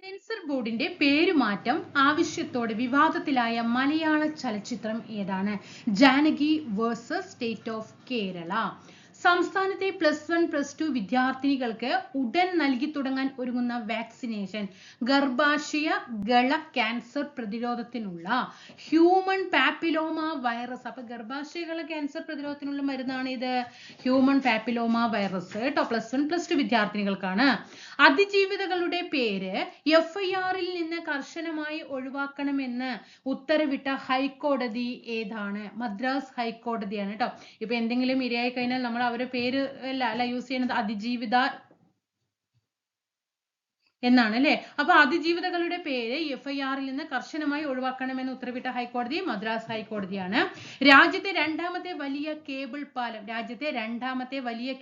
Sensor ബോർഡിന്റെ പേരുമാറ്റം ആവശ്യത്തോടെ വിവാദത്തിലായ മലയാള ചലച്ചിത്രം ഏതാണ്? Janaki versus state of Kerala. സംസ്ഥാനത്തെ +1 +2 വിദ്യാർത്ഥിനികൾക്ക് ഉടൻ നൽകി തുടങ്ങാൻ ഒരുങ്ങുന്ന വാക്സിനേഷൻ ഗർഭാശയ ഗള ക്യാൻസർ പ്രതിരോധത്തിനുള്ള ഹ്യൂമൻ പാപ്പിലോമ വൈറസ്. അപ്പൊ ഗർഭാശയഗള ക്യാൻസർ പ്രതിരോധത്തിനുള്ള മരുന്നാണ് ഇത്, ഹ്യൂമൻ പാപ്പിലോമ വൈറസ് കേട്ടോ. +1 +2 വിദ്യാർത്ഥിനികൾക്കാണ്. അതിജീവിതകളുടെ പേര് FIR-ൽ നിന്ന് കർശനമായി ഒഴിവാക്കണമെന്ന് ഉത്തരവിട്ട ഹൈക്കോടതി ഏതാണ്? മദ്രാസ് ഹൈക്കോടതിയാണ് കേട്ടോ. ഇപ്പൊ എന്തെങ്കിലും ഇരയായി കഴിഞ്ഞാൽ നമ്മൾ അവരുടെ പേര് അല്ല യൂസ് ചെയ്യുന്നത്, അതിജീവിത എന്നാണ് അല്ലെ. അപ്പൊ അതിജീവിതകളുടെ പേര് FIR-ൽ നിന്ന് കർശനമായി ഒഴിവാക്കണമെന്ന് ഉത്തരവിട്ട ഹൈക്കോടതി മദ്രാസ് ഹൈക്കോടതിയാണ്. രാജ്യത്തെ രണ്ടാമത്തെ വലിയ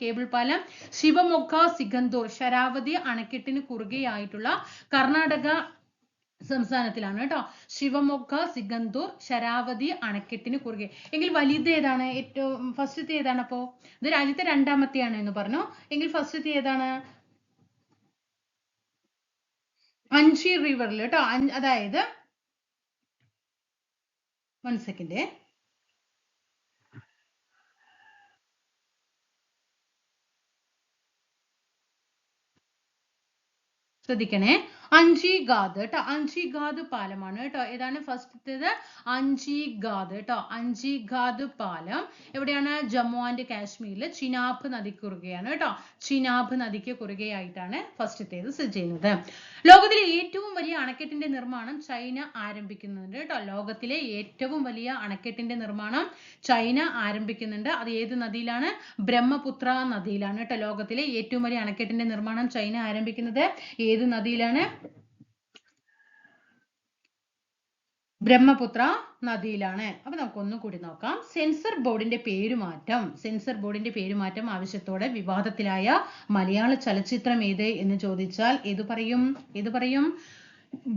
കേബിൾ പാലം ശിവമൊഗ്ഗ സിഗന്തൂർ ശരാവതി അണക്കെട്ടിന് കുറുകെയായിട്ടുള്ള കർണാടക സംസ്ഥാനത്തിലാണ് കേട്ടോ. ശിവമൊഗ്ഗ സിഗന്തൂർ ശരാവതി അണക്കെട്ടിന് കുറുകെ. എങ്കിൽ വലുത് ഏതാണ്? ഏറ്റവും ഫസ്റ്റത്തെ ഏതാണ്? അപ്പോ ഇത് രാജ്യത്തെ രണ്ടാമത്തെയാണ് എന്ന് പറഞ്ഞു. എങ്കിൽ ഫസ്റ്റത്തെ ഏതാണ്? അഞ്ചി റിവറിൽ കേട്ടോ. അതായത് 1 സെക്കൻഡ്, ശ്രദ്ധിക്കണേ. അഞ്ചിഗാദ് കേട്ടോ. അഞ്ചിഗാദ് പാലമാണ് കേട്ടോ. ഏതാണ് ഫസ്റ്റത്തേത്? അഞ്ചിഗാദ് കേട്ടോ. അഞ്ചിഗാദ് പാലം എവിടെയാണ്? ജമ്മു ആൻഡ് കാശ്മീരിൽ ചിനാബ് നദിക്ക് കുറുകെയാണ് കേട്ടോ. ചിനാബ് നദിക്ക് കുറുകെയായിട്ടാണ് ഫസ്റ്റത്തേത് സ്ഥിതി ചെയ്യുന്നത്. ലോകത്തിലെ ഏറ്റവും വലിയ അണക്കെട്ടിന്റെ നിർമ്മാണം ചൈന ആരംഭിക്കുന്നുണ്ട് കേട്ടോ. ലോകത്തിലെ ഏറ്റവും വലിയ അണക്കെട്ടിന്റെ നിർമ്മാണം ചൈന ആരംഭിക്കുന്നുണ്ട്. അത് ഏത് നദിയിലാണ്? ബ്രഹ്മപുത്ര നദിയിലാണ് കേട്ടോ. ലോകത്തിലെ ഏറ്റവും വലിയ അണക്കെട്ടിന്റെ നിർമ്മാണം ചൈന ആരംഭിക്കുന്നത് ഏത് നദിയിലാണ്? ബ്രഹ്മപുത്ര നദിയിലാണ്. അപ്പൊ നമുക്ക് ഒന്നുകൂടി നോക്കാം. സെൻസർ ബോർഡിന്റെ പേരുമാറ്റം ആവശ്യത്തോടെ വിവാദത്തിലായ മലയാള ചലച്ചിത്രം ഏത് എന്ന് ചോദിച്ചാൽ ഏത് പറയും?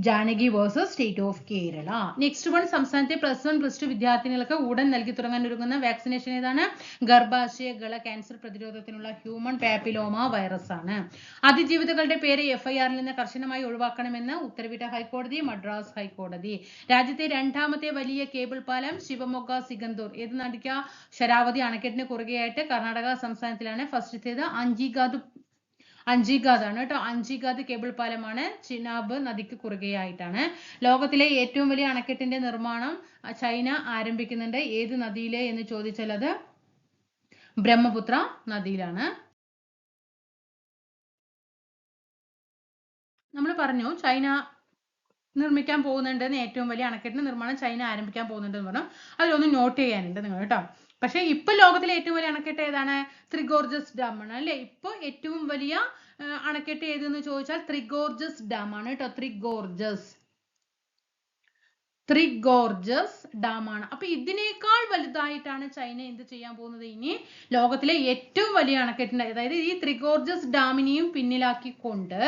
Janaki versus state of Kerala. Next one, സംസ്ഥാനത്തെ +1 +2 വിദ്യാർത്ഥിനികൾക്ക് ഉടൻ നൽകി തുടങ്ങാൻ ഒരുങ്ങുന്ന വാക്സിനേഷൻ ഏതാണ്? ഗർഭാശയ ഗള ക്യാൻസർ പ്രതിരോധത്തിനുള്ള ഹ്യൂമൻ പാപ്പിലോമ വൈറസ് ആണ്. അതിജീവിതകളുടെ പേര് FIR-ൽ നിന്ന് കർശനമായി ഒഴിവാക്കണമെന്ന് ഉത്തരവിട്ട ഹൈക്കോടതി മദ്രാസ് ഹൈക്കോടതി. രാജ്യത്തെ രണ്ടാമത്തെ വലിയ കേബിൾ പാലം ശിവമൊഗ്ഗ സിഗന്തൂർ ഏത് നദിക്ക? ശരാവതി അണക്കെട്ടിന് കുറുകെയായിട്ട് കർണാടക സംസ്ഥാനത്തിലാണ്. ഫസ്റ്റത്തേത് അഞ്ചിഗാദ് ആണ് കേട്ടോ. അഞ്ചിഗാദ് കേബിൾ പാലമാണ്. ചിനാബ് നദിക്ക് കുറുകെയായിട്ടാണ്. ലോകത്തിലെ ഏറ്റവും വലിയ അണക്കെട്ടിന്റെ നിർമ്മാണം ചൈന ആരംഭിക്കുന്നുണ്ട് ഏത് നദിയിലെ എന്ന് ചോദിച്ചാൽ അത് ബ്രഹ്മപുത്ര നദിയിലാണ്. നമ്മൾ പറഞ്ഞു ചൈന നിർമ്മിക്കാൻ പോകുന്നുണ്ട്, ഏറ്റവും വലിയ അണക്കെട്ടിന്റെ നിർമ്മാണം ചൈന ആരംഭിക്കാൻ പോകുന്നുണ്ടെന്ന് പറഞ്ഞു. അതിലൊന്ന് നോട്ട് ചെയ്യാനുണ്ട് നിങ്ങൾ കേട്ടോ. പക്ഷെ ഇപ്പൊ ലോകത്തിലെ ഏറ്റവും വലിയ അണക്കെട്ട് ഏതാണ്? ത്രിഗോർജസ് ഡാം ആണ് അല്ലെ. ഇപ്പൊ ഏറ്റവും വലിയ അണക്കെട്ട് ഏതെന്ന് ചോദിച്ചാൽ ത്രിഗോർജസ് ഡാം ആണ് കേട്ടോ. ത്രിഗോർജസ് ഡാം ആണ്. അപ്പൊ ഇതിനേക്കാൾ വലുതായിട്ടാണ് ചൈന എന്ത് ചെയ്യാൻ പോകുന്നത്? ഇനി ലോകത്തിലെ ഏറ്റവും വലിയ അണക്കെട്ടിന്റെ, അതായത് ഈ ത്രിഗോർജസ് ഡാമിനെയും പിന്നിലാക്കിക്കൊണ്ട്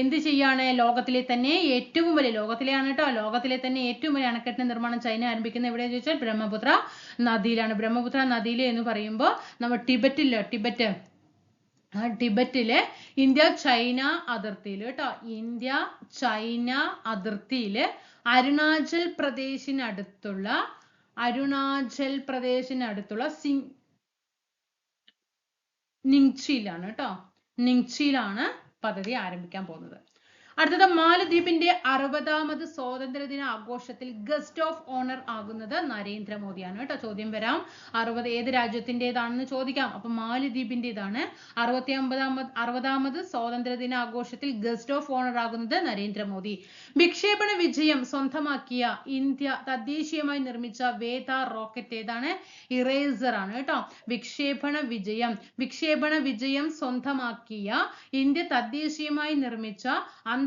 എന്ത് ചെയ്യാണ്? ലോകത്തിലെ തന്നെ ഏറ്റവും വലിയ, ലോകത്തിലെ തന്നെ ഏറ്റവും വലിയ അണക്കെട്ടിന്റെ നിർമ്മാണം ചൈന ആരംഭിക്കുന്നത് എവിടെയാണെന്ന് ചോദിച്ചാൽ ബ്രഹ്മപുത്ര നദിയിലാണ്. ബ്രഹ്മപുത്ര നദിയിൽ എന്ന് പറയുമ്പോൾ നമ്മൾ ടിബറ്റിലെ ഇന്ത്യ ചൈന അതിർത്തിയിൽ കേട്ടോ. ഇന്ത്യ ചൈന അതിർത്തിയില് അരുണാചൽ പ്രദേശിനടുത്തുള്ള നിങ്ചിയിലാണ് കേട്ടോ. നിങ്ചിയിലാണ് പദ്ധതി ആരംഭിക്കാൻ പോകുന്നത്. അടുത്തത്, മാലദ്വീപിന്റെ 60ാമത് സ്വാതന്ത്ര്യദിന ആഘോഷത്തിൽ ഗസ്റ്റ് ഓഫ് ഓണർ ആകുന്നത് നരേന്ദ്രമോദിയാണ് കേട്ടോ. ചോദ്യം വരാം, 60 ഏത് രാജ്യത്തിൻ്റെതാണെന്ന് ചോദിക്കാം. അപ്പൊ മാലദ്വീപിന്റേതാണ്. 60ാമത് സ്വാതന്ത്ര്യദിന ആഘോഷത്തിൽ ഗസ്റ്റ് ഓഫ് ഓണർ ആകുന്നത് നരേന്ദ്രമോദി. വിക്ഷേപണ വിജയം സ്വന്തമാക്കിയ ഇന്ത്യ തദ്ദേശീയമായി നിർമ്മിച്ച വേദ റോക്കറ്റ് ഏതാണ്? ഇറേസർ ആണ് കേട്ടോ. വിക്ഷേപണ വിജയം സ്വന്തമാക്കിയ ഇന്ത്യ തദ്ദേശീയമായി നിർമ്മിച്ച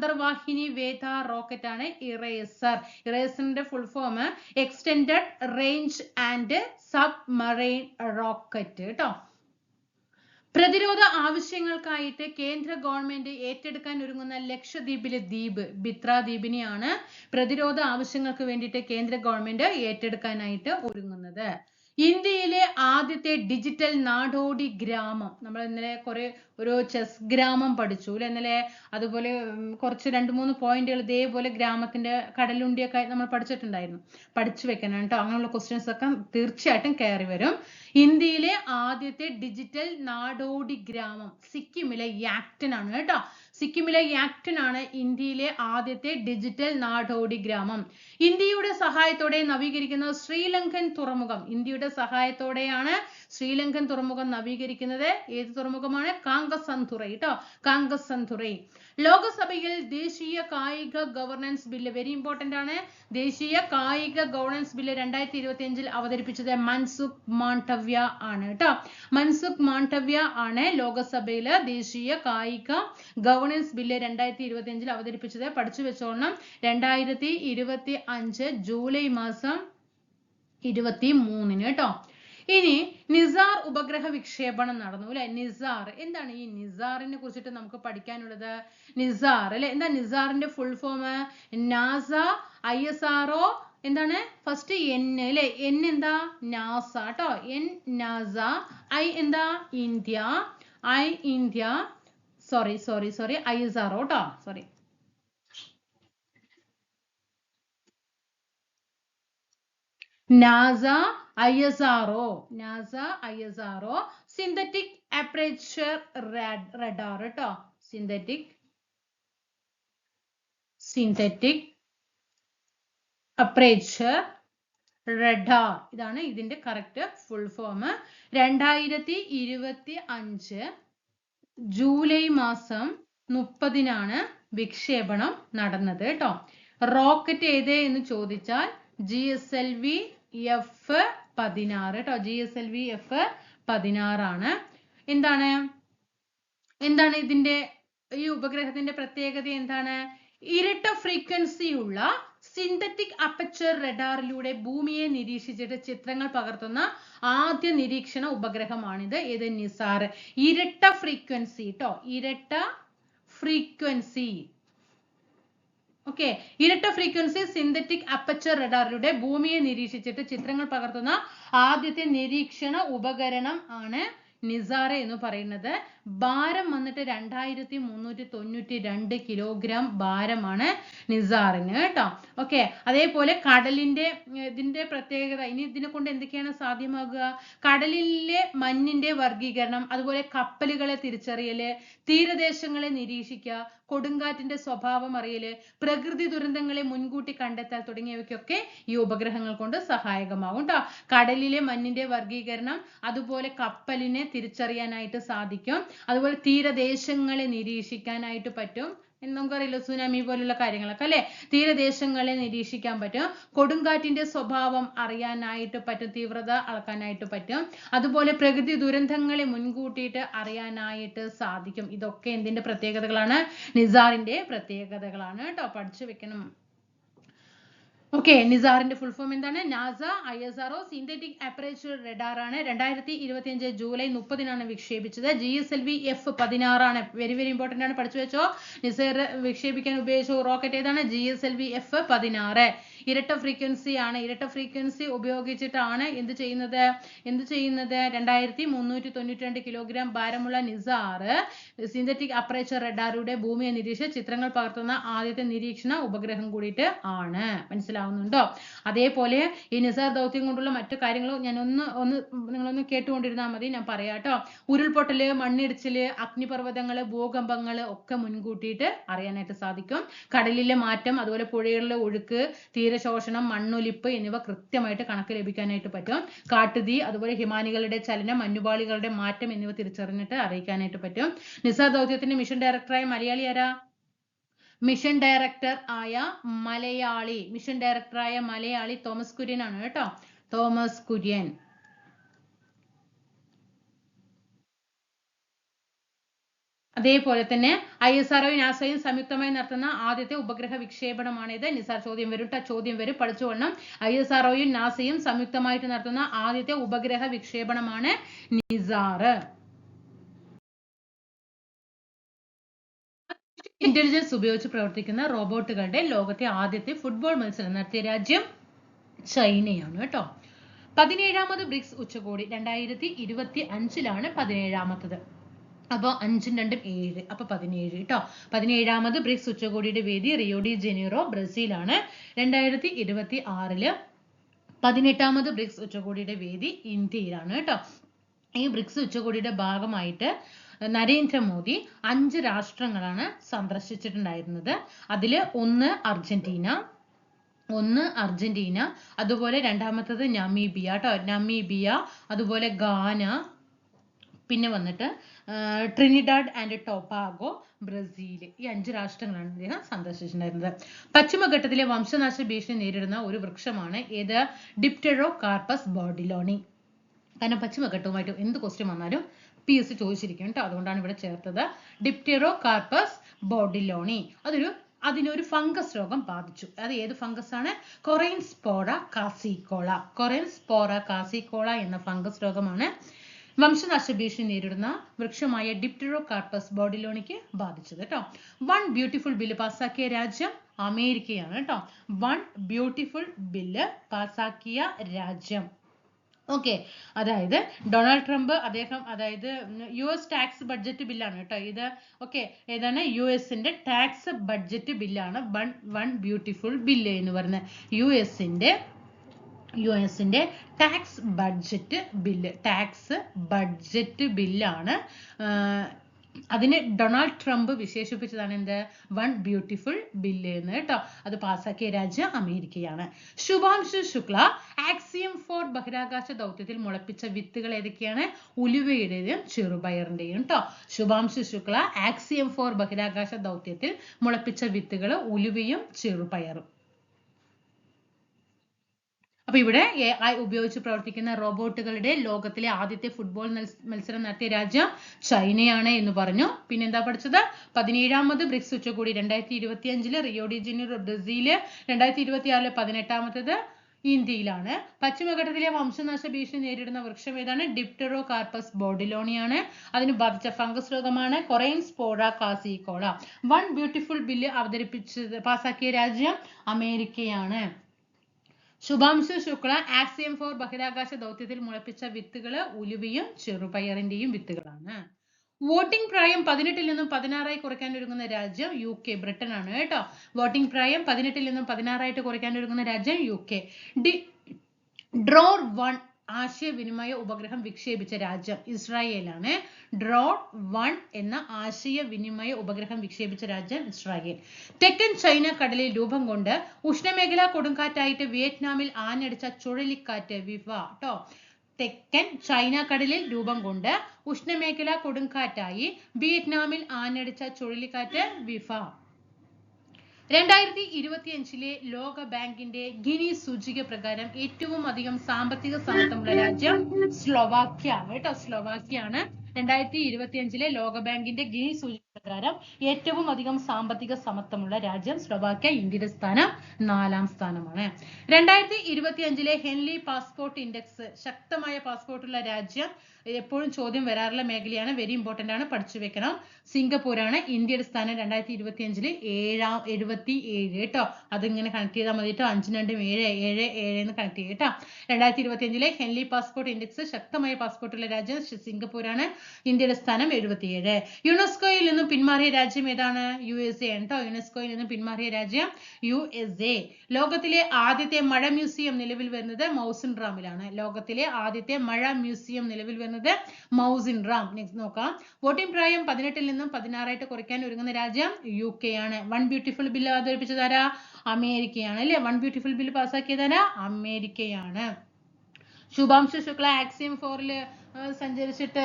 അന്തർവാഹിനി വേദ റോക്കറ്റ് ആണ് ഇറേസർ. ഇറേസറിന്റെ full form extended range and submarine rocket കേട്ടോ. പ്രതിരോധ ആവശ്യങ്ങൾക്കായിട്ട് കേന്ദ്ര ഗവൺമെന്റ് ഏറ്റെടുക്കാൻ ഒരുങ്ങുന്ന ലക്ഷദ്വീപിലെ ദ്വീപ് ബിത്ര ദ്വീപിനെയാണ് പ്രതിരോധ ആവശ്യങ്ങൾക്ക് വേണ്ടിയിട്ട് കേന്ദ്ര ഗവൺമെന്റ് ഏറ്റെടുക്കാനായിട്ട് ഒരുങ്ങുന്നത്. ഇന്ത്യയിലെ ആദ്യത്തെ ഡിജിറ്റൽ നാടോടി ഗ്രാമം. നമ്മൾ ഇന്നലെ ഒരു ചെസ് ഗ്രാമം പഠിച്ചു അല്ലെ ഇന്നലെ. അതുപോലെ കുറച്ച് 2-3 പോയിന്റുകൾ ഇതേപോലെ ഗ്രാമത്തിന്റെ കടലുണ്ടിയൊക്കെ നമ്മൾ പഠിച്ചിട്ടുണ്ടായിരുന്നു. പഠിച്ചു വെക്കണം കേട്ടോ. അങ്ങനെയുള്ള ക്വസ്റ്റ്യൻസ് ഒക്കെ തീർച്ചയായിട്ടും കയറി വരും. ഇന്ത്യയിലെ ആദ്യത്തെ ഡിജിറ്റൽ നാടോടി ഗ്രാമം സിക്കിമിലെ യാക്ടനാണ് കേട്ടോ. സിക്കിമിലെ യാക്ടനാണ് ഇന്ത്യയിലെ ആദ്യത്തെ ഡിജിറ്റൽ നാടോടി ഗ്രാമം. ഇന്ത്യയുടെ സഹായത്തോടെ നവീകരിക്കുന്ന ശ്രീലങ്കൻ തുറമുഖം. ഇന്ത്യയുടെ സഹായത്തോടെയാണ് ശ്രീലങ്കൻ തുറമുഖം നവീകരിക്കുന്നത്. ഏത് തുറമുഖമാണ്? കാങ്കസന്ധുറൈ കേട്ടോ. കാങ്കസന്ധുറൈ. ലോകസഭയിൽ ദേശീയ കായിക ഗവർണൻസ് ബില്ല്, വെരി ഇമ്പോർട്ടന്റ് ആണ്. ദേശീയ കായിക ഗവർണൻസ് ബില്ല് 2025 അവതരിപ്പിച്ചത് മൻസുഖ് മാണ്ഡവ്യ ആണ് കേട്ടോ. മൻസുഖ് മാണ്ഡവ്യ ആണ് ലോകസഭയില് ദേശീയ കായിക ഗവർണൻസ് ബില്ല് 2025 അവതരിപ്പിച്ചത്. പഠിച്ചു വെച്ചോളണം. 2025 ജൂലൈ മാസം 23 കേട്ടോ. ഇനി നിസാർ ഉപഗ്രഹ വിക്ഷേപണം നടന്നു അല്ലെ. നിസാർ എന്താണ്? ഈ നിസാറിനെ കുറിച്ചിട്ട് നമുക്ക് പഠിക്കാനുള്ളത്. നിസാർ അല്ലെ. എന്താ നിസാറിന്റെ ഫുൾ ഫോം? നാസ, ISRO, എന്താണ് ഫസ്റ്റ് N അല്ലെ. N എന്താ? നാസ കേട്ടോ. N NASA. I എന്താ? India. I India. Sorry ISRO കേട്ടോ. Sorry. NASA, ISRO, synthetic aperture radar കേട്ടോ. സിന്തറ്റിക് അപ്പർച്ചർ റഡാർ, ഇതാണ് ഇതിന്റെ കറക്റ്റ് ഫുൾ ഫോം. 2025 ജൂലൈ മാസം 30 വിക്ഷേപണം നടന്നത് കേട്ടോ. റോക്കറ്റ് ഏത് എന്ന് ചോദിച്ചാൽ GSLV F-16 കേട്ടോ. GSLV F-16 ആണ്. എന്താണ് ഇതിന്റെ ഈ ഉപഗ്രഹത്തിന്റെ പ്രത്യേകത എന്താണ്? ഇരട്ട ഫ്രീക്വൻസി ഉള്ള സിന്തറ്റിക് അപ്പർച്ചർ റഡാറിലൂടെ ഭൂമിയെ നിരീക്ഷിച്ചിട്ട് ചിത്രങ്ങൾ പകർത്തുന്ന ആദ്യ നിരീക്ഷണ ഉപഗ്രഹമാണിത്. ഏത്? നിസാർ. ഇരട്ട ഫ്രീക്വൻസി കേട്ടോ. ഇരട്ട ഫ്രീക്വൻസി. ഓക്കെ. ഇരട്ട ഫ്രീക്വൻസി സിന്തറ്റിക് അപ്പർച്ചർ റഡാറിലൂടെ ഭൂമിയെ നിരീക്ഷിച്ചിട്ട് ചിത്രങ്ങൾ പകർത്തുന്ന ആദ്യത്തെ നിരീക്ഷണ ഉപകരണം ആണ് നിസാർ എന്ന് പറയുന്നത്. ഭാരം വന്നിട്ട് 2392 കിലോഗ്രാം ഭാരമാണ് നിസാറിന് കേട്ടോ. ഓക്കെ. അതേപോലെ കടലിന്റെ ഇതിന്റെ പ്രത്യേകത, ഇനി ഇതിനെ കൊണ്ട് എന്തൊക്കെയാണ് സാധ്യമാകുക? കടലിലെ മഞ്ഞിന്റെ വർഗീകരണം, അതുപോലെ കപ്പലുകളെ തിരിച്ചറിയല്, തീരദേശങ്ങളെ നിരീക്ഷിക്കുക, കൊടുങ്കാറ്റിന്റെ സ്വഭാവം അറിയല്, പ്രകൃതി ദുരന്തങ്ങളെ മുൻകൂട്ടി കണ്ടെത്താൻ തുടങ്ങിയവയ്ക്കൊക്കെ ഈ ഉപഗ്രഹങ്ങൾ കൊണ്ട് സഹായകമാകും കേട്ടോ. കടലിലെ മഞ്ഞിന്റെ വർഗീകരണം, അതുപോലെ കപ്പലിനെ തിരിച്ചറിയാനായിട്ട് സാധിക്കും. അതുപോലെ തീരദേശങ്ങളെ നിരീക്ഷിക്കാനായിട്ട് പറ്റും. നമുക്കറിയില്ല സുനാമി പോലുള്ള കാര്യങ്ങളൊക്കെ അല്ലെ. തീരദേശങ്ങളെ നിരീക്ഷിക്കാൻ പറ്റും. കൊടുങ്കാറ്റിന്റെ സ്വഭാവം അറിയാനായിട്ട് പറ്റും. തീവ്രത അളക്കാനായിട്ട് പറ്റും. അതുപോലെ പ്രകൃതി ദുരന്തങ്ങളെ മുൻകൂട്ടിയിട്ട് അറിയാനായിട്ട് സാധിക്കും. ഇതൊക്കെ എന്തിന്റെ പ്രത്യേകതകളാണ്? നിസാറിന്റെ പ്രത്യേകതകളാണ് കേട്ടോ. പഠിച്ചു വെക്കണം. ഓക്കെ. നിസാറിന്റെ ഫുൾ ഫോം എന്താണ്? NASA, ISRO, synthetic aperture radar ആണ്. 2025 ജൂലൈ 30 വിക്ഷേപിച്ചത്. GSLV F-16 ആണ്. വെരി ഇമ്പോർട്ടന്റ് ആണ്. പഠിച്ചു വെച്ചോ. നിസാർ വിക്ഷേപിക്കാൻ ഉപയോഗിച്ച റോക്കറ്റ് ഏതാണ്? GSLV F-16. ഇരട്ട ഫ്രീക്വൻസി ആണ്. ഇരട്ട ഫ്രീക്വൻസി ഉപയോഗിച്ചിട്ടാണ് എന്ത് ചെയ്യുന്നത്? 2392 കിലോഗ്രാം ഭാരമുള്ള നിസാർ സിന്തറ്റിക് അപ്പർച്ചർ റഡാറിലൂടെ ഭൂമിയെ നിരീക്ഷിച്ച് ചിത്രങ്ങൾ പകർത്തുന്ന ആദ്യത്തെ നിരീക്ഷണ ഉപഗ്രഹം കൂടിയിട്ട് ആണ്. മനസ്സിലാവുന്നുണ്ടോ? അതേപോലെ ഈ നിസാർ ദൗത്യം കൊണ്ടുള്ള മറ്റു കാര്യങ്ങൾ ഞാൻ നിങ്ങളൊന്ന് കേട്ടുകൊണ്ടിരുന്നാൽ മതി. ഞാൻ പറയാട്ടോ. ഉരുൾപൊട്ടല്, മണ്ണിടിച്ചില്, അഗ്നിപർവ്വതങ്ങള്, ഭൂകമ്പങ്ങള് ഒക്കെ മുൻകൂട്ടിയിട്ട് അറിയാനായിട്ട് സാധിക്കും. കടലിലെ മാറ്റം, അതുപോലെ പുഴകളിലെ ഒഴുക്ക്, തീരശോഷണം, മണ്ണൊലിപ്പ് എന്നിവ കൃത്യമായിട്ട് കണക്ക് ലഭിക്കാനായിട്ട് പറ്റും. കാട്ടുതീ, അതുപോലെ ഹിമാനികളുടെ ചലനം, മഞ്ഞുപാളികളുടെ മാറ്റം എന്നിവ തിരിച്ചറിഞ്ഞിട്ട് അറിയിക്കാനായിട്ട് പറ്റും. നിസാർ ദൗത്യത്തിന്റെ മിഷൻ ഡയറക്ടറായ മലയാളി ആരാ? മിഷൻ ഡയറക്ടർ ആയ മലയാളി തോമസ് കുര്യൻ ആണ് കേട്ടോ. തോമസ് കുര്യൻ. അതേപോലെ തന്നെ ISROയും നാസയും സംയുക്തമായി നടത്തുന്ന ആദ്യത്തെ ഉപഗ്രഹ വിക്ഷേപണമാണിത്. നിസാർ ചോദ്യം വരും. പഠിച്ചുകൊള്ളണം. ISROയും നാസയും സംയുക്തമായിട്ട് നടത്തുന്ന ആദ്യത്തെ ഉപഗ്രഹ വിക്ഷേപണമാണ് നിസാർ. ഇന്റലിജൻസ് ഉപയോഗിച്ച് പ്രവർത്തിക്കുന്ന റോബോട്ടുകളുടെ ലോകത്തെ ആദ്യത്തെ ഫുട്ബോൾ മത്സരം നടത്തിയ രാജ്യം ചൈനയാണ് കേട്ടോ. 17ാമത് ബ്രിക്സ് ഉച്ചകോടി 2025 17ാമത്തത്. അപ്പോൾ 5 2 7 അപ്പോൾ 17 കേട്ടോ. 17ാമത് ബ്രിക്സ് ഉച്ചകോടിയുടെ വേദി റിയോ ഡി ജനീറോ ബ്രസീലാണ്. 2026 18ാമത് ബ്രിക്സ് ഉച്ചകോടിയുടെ വേദി ഇന്ത്യയിലാണ് കേട്ടോ. ഈ ബ്രിക്സ് ഉച്ചകോടിയുടെ ഭാഗമായിട്ട് നരേന്ദ്രമോദി 5 രാഷ്ട്രങ്ങളാണ് സന്ദർശിച്ചിട്ടുണ്ടായിരുന്നത്. അതിൽ ഒന്ന് അർജന്റീന, അതുപോലെ രണ്ടാമത്തത് നമീബിയ കേട്ടോ, നമീബിയ, അതുപോലെ ഗാന, പിന്നെ വന്നിട്ട് ട്രിനിഡാഡ് ആൻഡ് ടൊബാഗോ, ബ്രസീൽ. ഈ 5 രാഷ്ട്രങ്ങളാണ് അദ്ദേഹം സന്ദർശിച്ചിട്ടുണ്ടായിരുന്നത്. പശ്ചിമഘട്ടത്തിലെ വംശനാശ ഭീഷണി നേരിടുന്ന ഒരു വൃക്ഷമാണ് ഏത്? ഡിപ്റ്റെറോകാർപ്പസ് ബോർഡിലോണി. കാരണം പശ്ചിമഘട്ടവുമായിട്ട് എന്ത് ക്വസ്റ്റ്യൻ വന്നാലും PSC ചോദിച്ചിരിക്കും കേട്ടോ, അതുകൊണ്ടാണ് ഇവിടെ ചേർത്തത്. ഡിപ്റ്റെറോകാർപ്പസ് ബോർഡിലോണി അതിനൊരു ഫംഗസ് രോഗം ബാധിച്ചു. അത് ഏത് ഫംഗസ് ആണ്? കൊറൈൻസ്പോറ കാസിക്കോള എന്ന ഫംഗസ് രോഗമാണ് വംശനാശ ഭീഷണി നേരിടുന്ന വൃക്ഷമായ ഡിപ്റ്റെറോകാർപ്പസ് ബോർഡിലോണിക്ക് ബാധിച്ചത് കേട്ടോ. വൺ ബ്യൂട്ടിഫുൾ ബില്ല് പാസാക്കിയ രാജ്യം അമേരിക്കയാണ് കേട്ടോ. വൺ ബ്യൂട്ടിഫുൾ ബില്ല് പാസാക്കിയ രാജ്യം. ഓക്കെ, അതായത് ഡൊണാൾഡ് ട്രംപ് അതായത് US ടാക്സ് ബഡ്ജറ്റ് ബില്ലാണ് കേട്ടോ ഇത്. ഓക്കെ, ഏതാണ്? US-ന്റെ ടാക്സ് ബഡ്ജറ്റ് ബില്ലാണ് വൺ ബ്യൂട്ടിഫുൾ ബില്ല് എന്ന് പറയുന്നത്. US-ന്റെ ടാക്സ് ബഡ്ജറ്റ് ബില്ലാണ്. അതിന് ഡൊണാൾഡ് ട്രംപ് വിശേഷിപ്പിച്ചതാണ് എന്ത്? വൺ ബ്യൂട്ടിഫുൾ ബില്ല് എന്ന് കേട്ടോ. അത് പാസാക്കിയ രാജ്യം അമേരിക്കയാണ്. ശുഭാംശു ശുക്ല ആക്സിയം 4 ബഹിരാകാശ ദൗത്യത്തിൽ മുളപ്പിച്ച വിത്തുകൾ ഏതൊക്കെയാണ്? ഉലുവയുടെയും ചെറുപയറിന്റെയും കേട്ടോ. ശുഭാംശു ശുക്ല ആക്സിയം 4 ബഹിരാകാശ ദൗത്യത്തിൽ മുളപ്പിച്ച വിത്തുകൾ ഉലുവയും ചെറുപയറും. അപ്പൊ ഇവിടെ AI ഉപയോഗിച്ച് പ്രവർത്തിക്കുന്ന റോബോട്ടുകളുടെ ലോകത്തിലെ ആദ്യത്തെ ഫുട്ബോൾ മത്സരം നടത്തിയ രാജ്യം ചൈനയാണ് എന്ന് പറഞ്ഞു. പിന്നെ എന്താ പഠിച്ചത്? 17ാമത് ബ്രിക്സ് ഉച്ചകോടി 2025 റിയോ ഡി ജനീറോ ബ്രസീല്, 2026 18ാമത്തത് ഇന്ത്യയിലാണ്. പശ്ചിമഘട്ടത്തിലെ വംശനാശ ഭീഷണി നേരിടുന്ന വൃക്ഷം ഏതാണ്? ഡിപ്റ്റെറോകാർപ്പസ് ബോർഡിലോണിയാണ്. അതിന് ബാധിച്ച ഫംഗസ് രോഗമാണ് കൊറൈൻസ്പോറ കാസിക്കോള. വൺ ബ്യൂട്ടിഫുൾ ബില്ല് പാസാക്കിയ രാജ്യം അമേരിക്കയാണ്. ശുഭാംശു ശുക്ല ആക്സിയം 4 ബഹിരാകാശ ദൗത്യത്തിൽ മുളപ്പിച്ച വിത്തുകൾ ഉലുവയും ചെറുപയറിന്റെയും വിത്തുകളാണ്. വോട്ടിംഗ് പ്രായം 18 നിന്നും 16 കുറയ്ക്കാൻ ഒരുങ്ങുന്ന രാജ്യം UK, ബ്രിട്ടൻ ആണ് കേട്ടോ. വോട്ടിംഗ് പ്രായം 18 നിന്നും 16 കുറയ്ക്കാൻ ഒരുങ്ങുന്ന രാജ്യം UK. ഡ്രോൺ 1 ആശയവിനിമയ ഉപഗ്രഹം വിക്ഷേപിച്ച രാജ്യം ഇസ്രായേലാണ്. ഡ്രോൺ 1 എന്ന ആശയവിനിമയ ഉപഗ്രഹം വിക്ഷേപിച്ച രാജ്യം ഇസ്രായേൽ. തെക്കൻ ചൈന കടലിൽ രൂപം കൊണ്ട് ഉഷ്ണമേഖലാ കൊടുങ്കാറ്റായിട്ട് വിയറ്റ്നാമിൽ ആഞ്ഞടിച്ച ചുഴലിക്കാറ്റ് വിഫ ട്ടോ. തെക്കൻ ചൈന കടലിൽ രൂപം കൊണ്ട് ഉഷ്ണമേഖലാ കൊടുങ്കാറ്റായി വിയറ്റ്നാമിൽ ആഞ്ഞടിച്ച ചുഴലിക്കാറ്റ് വിഫ. 2025 ലോക ബാങ്കിന്റെ ഗിനി സൂചിക പ്രകാരം ഏറ്റവും അധികം സാമ്പത്തിക സമത്വമുള്ള രാജ്യം സ്ലോവാക്യ കേട്ടോ. സ്ലോവാക്യയാണ് 2025 ലോക ബാങ്കിന്റെ ഗിനി സൂചിക പ്രകാരം ഏറ്റവും അധികം സാമ്പത്തിക സമത്വമുള്ള രാജ്യം സ്ലോവാക്യ. ഇന്ത്യയുടെ സ്ഥാനം 4ാം സ്ഥാനമാണ്. 2025 ഹെൻലി പാസ്പോർട്ട് ഇൻഡെക്സ് ശക്തമായ പാസ്പോർട്ടുള്ള രാജ്യം എപ്പോഴും ചോദ്യം വരാറുള്ള മേഖലയാണ്. വെരി ഇമ്പോർട്ടന്റ് ആണ്, പഠിച്ചു വെക്കണം. സിംഗപ്പൂരാണ്. ഇന്ത്യയുടെ സ്ഥാനം 2025 77 കേട്ടോ. അതിങ്ങനെ കണക്ട് ചെയ്താൽ മതി കേട്ടോ. 5 2 7 7 7 എന്ന് കണക്ട് ചെയ്യും കേട്ടോ. 2025 ഹെൻലി പാസ്പോർട്ട് ഇൻഡെക്സ് ശക്തമായ പാസ്പോർട്ടുള്ള രാജ്യം സിംഗപ്പൂരാണ്. ഇന്ത്യയുടെ സ്ഥാനം 77. യുനെസ്കോയിൽ നിന്നും പിന്മാറിയ രാജ്യം ഏതാണ്? USA കേട്ടോ. യുനെസ്കോയിൽ നിന്നും പിന്മാറിയ രാജ്യം USA. ലോകത്തിലെ ആദ്യത്തെ മഴ മ്യൂസിയം നിലവിൽ വരുന്നത് മൗസിൻറാമിലാണ്. ലോകത്തിലെ ആദ്യത്തെ മഴ മ്യൂസിയം നിലവിൽ വരുന്നത് മൗസിൻറാം. നെക്സ്റ്റ് നോക്കാം. വോട്ടിംഗ് പ്രായം 18 നിന്നും 16 കുറയ്ക്കാൻ ഒരുങ്ങുന്ന രാജ്യം UK ആണ്. വൺ ബ്യൂട്ടിഫുൾ ബില്ല് അവതരിപ്പിച്ചതാരാ? അമേരിക്കയാണ് അല്ലെ. വൺ ബ്യൂട്ടിഫുൾ ബില്ല് പാസ്സാക്കിയതാരാ? അമേരിക്കയാണ്. ശുഭാംശു ശുക്ല ആക്സിയം 4 സഞ്ചരിച്ചിട്ട്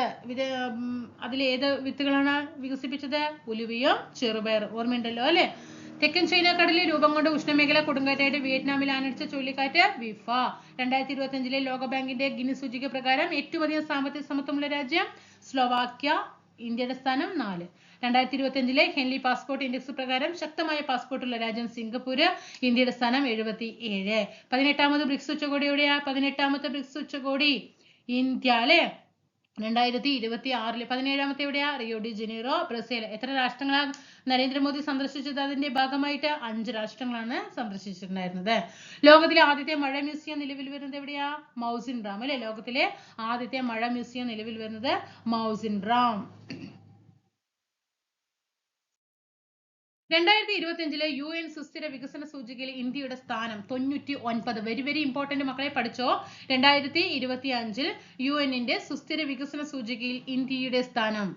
അതിൽ ഏത് വിത്തുകളാണ് വികസിപ്പിച്ചത്? ഉലുവയും ചെറുപയർ. ഓർമ്മയുണ്ടല്ലോ അല്ലെ. തെക്കൻ ചൈന കടലിൽ രൂപം കൊണ്ട് ഉഷ്ണമേഖല കൊടുങ്കാറ്റായിട്ട് വിയറ്റ്നാമിൽ ആഞ്ഞടിച്ച ചുഴലിക്കാറ്റ് വിഫ. 2025 ലോക ബാങ്കിന്റെ ഗിനി സൂചിക പ്രകാരം ഏറ്റവും അധികം സാമ്പത്തിക സമത്വമുള്ള രാജ്യം സ്ലോവാക്യ. ഇന്ത്യയുടെ സ്ഥാനം 4. 2025 ഹെൻലി പാസ്പോർട്ട് ഇൻഡെക്സ് പ്രകാരം ശക്തമായ പാസ്പോർട്ടുള്ള രാജ്യം സിംഗപ്പൂര്. ഇന്ത്യയുടെ സ്ഥാനം 77. 18ാമത് ബ്രിക്സ് ഉച്ചകോടി എവിടെയാ? 18ാമത്തെ ബ്രിക്സ് ഉച്ചകോടി ഇന്ത്യ അല്ലെ. 2026 17ാമത്തെ എവിടെയാ? Rio de Janeiro, Brazil. എത്ര രാഷ്ട്രങ്ങളാണ് നരേന്ദ്രമോദി സന്ദർശിച്ചത്? അതിന്റെ ഭാഗമായിട്ട് 5 രാഷ്ട്രങ്ങളാണ് സന്ദർശിച്ചിട്ടുണ്ടായിരുന്നത്. ലോകത്തിലെ ആദ്യത്തെ മഴ മ്യൂസിയം നിലവിൽ വരുന്നത് എവിടെയാ? മൗസിൻ റാം അല്ലെ. ലോകത്തിലെ ആദ്യത്തെ മഴ മ്യൂസിയം നിലവിൽ വരുന്നത് മൗസിൻ റാം. 2025 UN സുസ്ഥിര വികസന സൂചികയിൽ ഇന്ത്യയുടെ സ്ഥാനം 99. വെരി ഇമ്പോർട്ടന്റ് മക്കളെ, പഠിച്ചോ. 2025 UN സുസ്ഥിര വികസന സൂചികയിൽ ഇന്ത്യയുടെ സ്ഥാനം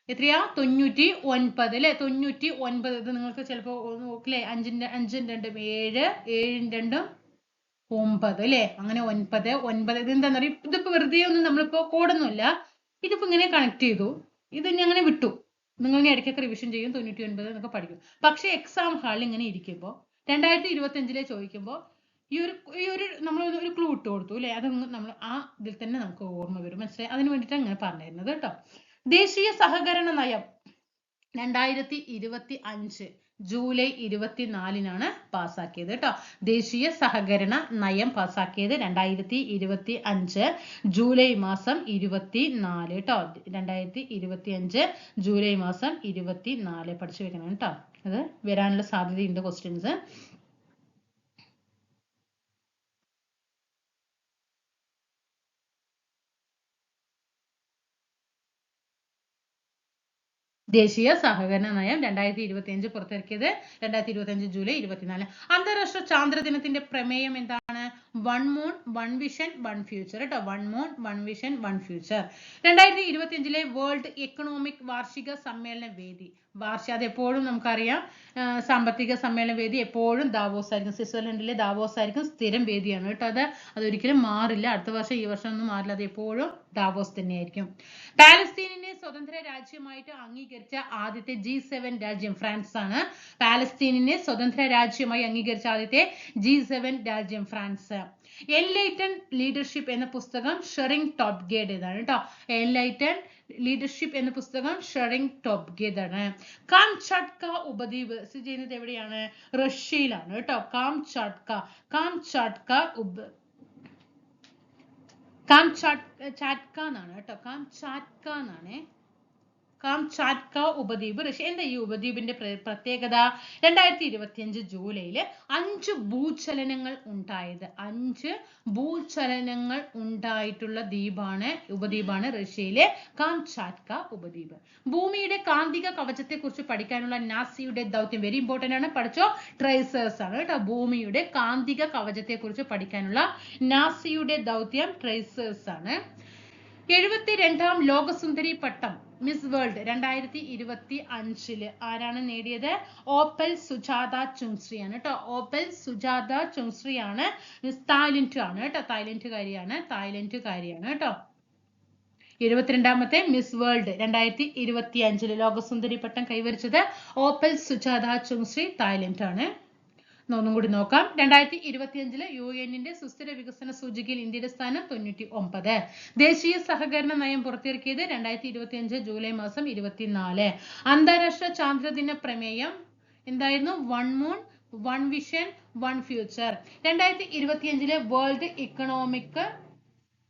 എത്രയാ? 99 അല്ലെ. 99. ഇത് നിങ്ങൾക്ക് ചിലപ്പോ നോക്കില്ലേ, 5 2 7 7 2 9 അല്ലെ. അങ്ങനെ 9 ഇത് എന്താണെന്ന് അറിയാം. ഇതിപ്പോ വെറുതെ ഒന്നും നമ്മളിപ്പോ കോഡൊന്നുമില്ല, ഇതിപ്പോ ഇങ്ങനെ കണക്ട് ചെയ്തു, ഇത് ഇനി അങ്ങനെ വിട്ടു. നിങ്ങൾ ഇനി ഇടയ്ക്കൊക്കെ റിവിഷൻ ചെയ്യും, 99 എന്നൊക്കെ പഠിക്കും. പക്ഷെ എക്സാം ഹാളിൽ ഇങ്ങനെ ഇരിക്കുമ്പോൾ 2025 ചോദിക്കുമ്പോൾ ഈ ഒരു നമ്മൾ ഒരു ക്ലൂ ഇട്ട് കൊടുത്തു അല്ലെ, അത് നമ്മൾ ആ ഇതിൽ തന്നെ നമുക്ക് ഓർമ്മ വരും. മനസ്സിലായി? അതിന് വേണ്ടിയിട്ടാണ് ഇങ്ങനെ പറഞ്ഞിരുന്നത് കേട്ടോ. ദേശീയ സഹകരണ നയം 2025 ജൂലൈ 24 പാസ്സാക്കിയത് കേട്ടോ. ദേശീയ സഹകരണ നയം പാസ്സാക്കിയത് 2025 ജൂലൈ മാസം 24 കേട്ടോ. 2025 ജൂലൈ മാസം 24 പഠിച്ചു വെക്കണം കേട്ടോ. അത് വരാനുള്ള സാധ്യതയുണ്ട് ക്വസ്റ്റ്യൻസ്. ദേശീയ സഹകരണ നയം 2025 പുറത്തിറക്കിയത് 2025 ജൂലൈ 24. അന്താരാഷ്ട്ര ചാന്ദ്ര ദിനത്തിന്റെ പ്രമേയം എന്താണ്? 1 മൂൺ 1 വിഷൻ 1 ഫ്യൂച്ചർ കേട്ടോ. 1 moon 1 vision 1 future. 2025 world economic വാർഷിക സമ്മേളന വേദി. അതെപ്പോഴും നമുക്കറിയാം, സാമ്പത്തിക സമ്മേളന വേദി എപ്പോഴും ദാവോസ് ആയിരിക്കും. സ്വിറ്റ്സർലൻഡിലെ ദാവോസ് ആയിരിക്കും സ്ഥിരം വേദിയാണ് കേട്ടോ. അതൊരിക്കലും മാറില്ല. അടുത്ത വർഷം ഈ വർഷം ഒന്നും മാറില്ല, അത് എപ്പോഴും ദാവോസ് തന്നെയായിരിക്കും. പാലസ്തീനിനെ സ്വതന്ത്ര രാജ്യമായിട്ട് അംഗീകരിച്ച ആദ്യത്തെ G7 രാജ്യം ഫ്രാൻസ് ആണ്. പാലസ്തീനിനെ സ്വതന്ത്ര രാജ്യമായി അംഗീകരിച്ച ആദ്യത്തെ G7 രാജ്യം ഫ്രാൻസ്. എൻലൈറ്റൻ ലീഡർഷിപ്പ് എന്ന പുസ്തകം ഷെറിംഗ് ടോപ്ഗേഡാണ് കേട്ടോ. എൻലൈറ്റൻ ലീഡർഷിപ്പ് എന്ന പുസ്തകം ഷെറിംഗ് ടോപ്ഗേഡാണ്. കാംചാട്ക ഉപദ്വീപ് സ്ഥിതി ചെയ്യുന്നത് എവിടെയാണ്? റഷ്യയിലാണ് കേട്ടോ. കാംചാട്ക എന്നാണ് കേട്ടോ. കാംചാട്ക എന്നാണ്. കാംചാട്ക ഉപദ്വീപ് റഷ്യ. എന്താ ഈ ഉപദ്വീപിന്റെ പ്രത്യേകത? 2025 ജൂലൈയിൽ 5 ഭൂചലനങ്ങൾ ഉണ്ടായത്. 5 ഭൂചലനങ്ങൾ ഉണ്ടായിട്ടുള്ള ഉപദ്വീപാണ് റഷ്യയിലെ കാംചാട്ക ഉപദ്വീപ്. ഭൂമിയുടെ കാന്തിക കവചത്തെ കുറിച്ച് പഠിക്കാനുള്ള നാസയുടെ ദൗത്യം വെരി ഇമ്പോർട്ടന്റ് ആണ്, പഠിച്ചോ. ട്രേസേഴ്സ് ആണ് കേട്ടോ. ഭൂമിയുടെ കാന്തിക കവചത്തെ കുറിച്ച് പഠിക്കാനുള്ള നാസയുടെ ദൗത്യം ട്രേസേഴ്സ് ആണ്. 72ാം ലോകസുന്ദരി പട്ടം മിസ് വേൾഡ് 2025 ആരാണ് നേടിയത്? ഓപ്പൽ സുജാത ചുങ്സ്രി ആണ് കേട്ടോ. ഓപ്പൽ സുജാത ചുങ്സ്രി ആണ്. മിസ് തായ്ലൻഡ് ആണ് കേട്ടോ. തായ്ലൻഡുകാരിയാണ് കേട്ടോ. 72ാമത്തെ മിസ് വേൾഡ് 2025 ലോകസുന്ദരി പട്ടം കൈവരിച്ചത് ഓപ്പൽ സുജാത ചുങ്സ്രി, തായ്ലൻഡ് ആണ്. ഒന്നും കൂടി നോക്കാം. 2025 UN സുസ്ഥിര വികസന സൂചികയിൽ ഇന്ത്യയുടെ സ്ഥാനം 99. ദേശീയ സഹകരണ നയം പുറത്തിറക്കിയത് 2025 ജൂലൈ മാസം 24. അന്താരാഷ്ട്ര ചാന്ദ്രദിന പ്രമേയം എന്തായിരുന്നു? 1 moon 1 vision 1 future. 2025 world economic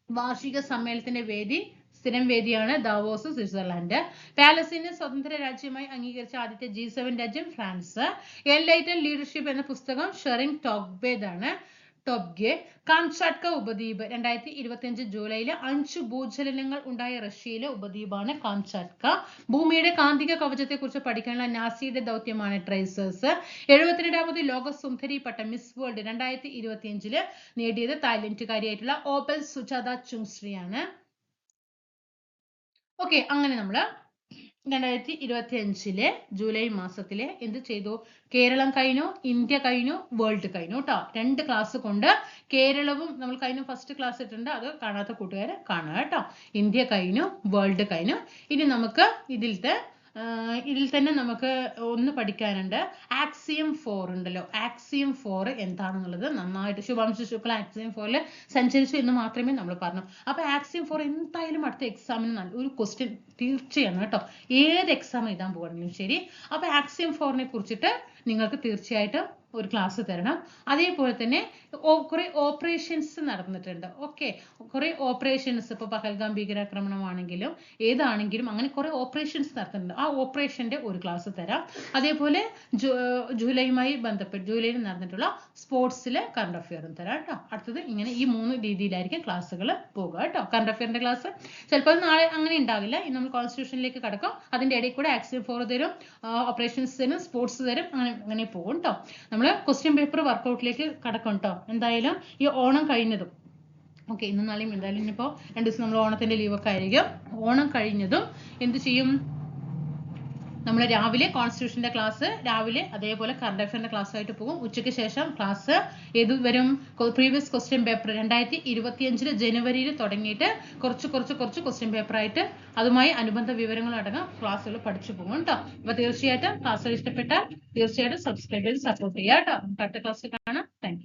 വാർഷിക സമ്മേളനത്തിന്റെ വേദി സ്ഥിരം വേദിയാണ് ദാവോസ്, സ്വിറ്റ്സർലൻഡ്. പാലസ്തീനെ സ്വതന്ത്ര രാജ്യമായി അംഗീകരിച്ച ആദ്യത്തെ G7 രാജ്യം ഫ്രാൻസ്. എൻലൈറ്റൻ ലീഡർഷിപ്പ് എന്ന പുസ്തകം ഷെറിംഗ് ടോപ്ഗേ. കാംചാട്ക ഉപദ്വീപ് 2025 ജൂലൈയിൽ 5 ഭൂചലനങ്ങൾ ഉണ്ടായ റഷ്യയിലെ ഉപദ്വീപാണ് കാംചാട്ക. ഭൂമിയുടെ കാന്തിക കവചത്തെ കുറിച്ച് പഠിക്കാനുള്ള നാസയുടെ ദൗത്യമാണ് ട്രേസേഴ്സ്. 72ാമത് ലോക സുന്ദരി പട്ടം മിസ് വേൾഡ് 2025 നേടിയത് തായ്ലൻഡുകാരിയായിട്ടുള്ള ഓപ്പൽ സുജാത ചുങ്സ്രി ആണ്. ഓക്കെ, അങ്ങനെ നമ്മൾ 2025 ജൂലൈ മാസത്തിലെ എന്ത് ചെയ്തു? കേരളം കഴിഞ്ഞു, ഇന്ത്യ കഴിഞ്ഞു, വേൾഡ് കഴിഞ്ഞു കേട്ടോ. 2 ക്ലാസ് കൊണ്ട് കേരളവും നമ്മൾ കഴിഞ്ഞു ഫസ്റ്റ് ക്ലാസ് ഇട്ടുണ്ട്, അത് കാണാത്ത കൂട്ടുകാരെ കാണുക കേട്ടോ. ഇന്ത്യ കഴിഞ്ഞു, വേൾഡ് കഴിഞ്ഞു. ഇനി നമുക്ക് ഇതിൽ തന്നെ നമുക്ക് ഒന്ന് പഠിക്കാനുണ്ട്. ആക്സിയം 4 ഉണ്ടല്ലോ. ആക്സിയം 4 എന്താണെന്നുള്ളത് നന്നായിട്ട് ശുഭാംശു ശുക്ല ആക്സിയം 4 സഞ്ചരിച്ചു എന്ന് മാത്രമേ നമ്മൾ പറഞ്ഞു. അപ്പൊ ആക്സിയം 4 എന്തായാലും അടുത്ത എക്സാമിന് ഒരു ക്വസ്റ്റ്യൻ തീർച്ചയാണ് കേട്ടോ. ഏത് എക്സാം എഴുതാൻ പോകണമെങ്കിലും ശരി. അപ്പൊ ആക്സിയം 4നെ കുറിച്ചിട്ട് നിങ്ങൾക്ക് തീർച്ചയായിട്ടും ഒരു ക്ലാസ് തരണം. അതേപോലെ തന്നെ കുറെ ഓപ്പറേഷൻസ് നടന്നിട്ടുണ്ട്. ഓക്കെ, കുറെ ഓപ്പറേഷൻസ്, ഇപ്പോൾ പഹൽഗാം ഭീകരാക്രമണമാണെങ്കിലും ഏതാണെങ്കിലും അങ്ങനെ കുറെ ഓപ്പറേഷൻസ് നടത്തുന്നുണ്ട്. ആ ഓപ്പറേഷന്റെ ഒരു ക്ലാസ് തരാം. അതേപോലെ ജൂലൈയുമായി ബന്ധപ്പെട്ട് ജൂലൈയിൽ നടന്നിട്ടുള്ള സ്പോർട്സിലെ കറണ്ട് അഫെയറും തരാം കേട്ടോ. അടുത്തത് ഇങ്ങനെ ഈ 3 രീതിയിലായിരിക്കും ക്ലാസ്സുകൾ പോകുക കേട്ടോ. കറണ്ട് അഫെയറിന്റെ ക്ലാസ് ചിലപ്പോൾ നാളെ അങ്ങനെ ഉണ്ടാവില്ല. ഇന്ന് നമ്മൾ കോൺസ്റ്റിറ്റ്യൂഷനിലേക്ക് കടക്കും. അതിന്റെ ഇടയിൽ കൂടെ ആക്സിയം ഫോർ തരും, ഓപ്പറേഷൻസ് തരും, സ്പോർട്സ് തരും, അങ്ങനെ പോകും കേട്ടോ. നമ്മൾ ക്വസ്റ്റ്യൻ പേപ്പർ വർക്കൗട്ടിലേക്ക് കടക്കും കേട്ടോ. എന്തായാലും ഈ ഓണം കഴിഞ്ഞതും, ഓക്കെ, ഇന്നും നാളെയും എന്തായാലും ഇനിയിപ്പോൾ 2 ദിവസം നമ്മൾ ഓണത്തിന്റെ ലീവൊക്കെ ആയിരിക്കും. ഓണം കഴിഞ്ഞതും എന്ത് ചെയ്യും, നമ്മൾ രാവിലെ കോൺസ്റ്റിറ്റ്യൂഷന്റെ ക്ലാസ് രാവിലെ, അതേപോലെ കറണ്ട് അഫെയറിന്റെ ക്ലാസ് ആയിട്ട് പോകും. ഉച്ചയ്ക്ക് ശേഷം ക്ലാസ് ഏത് വരും, പ്രീവിയസ് ക്വസ്റ്റ്യൻ പേപ്പർ 2025 ജനുവരിയിൽ തുടങ്ങിയിട്ട് കുറച്ച് ക്വസ്റ്റ്യൻ പേപ്പർ ആയിട്ട് അതുമായി അനുബന്ധ വിവരങ്ങൾ അടങ്ങും ക്ലാസ്സുകൾ പഠിച്ചു പോകും കേട്ടോ. അപ്പൊ തീർച്ചയായിട്ടും ക്ലാസ്സുകൾ ഇഷ്ടപ്പെട്ടാൽ തീർച്ചയായിട്ടും സബ്സ്ക്രൈബ് ചെയ്ത് സപ്പോർട്ട് ചെയ്യാം കേട്ടോ. അടുത്ത ക്ലാസ്സിൽ കാണാം. Thank you.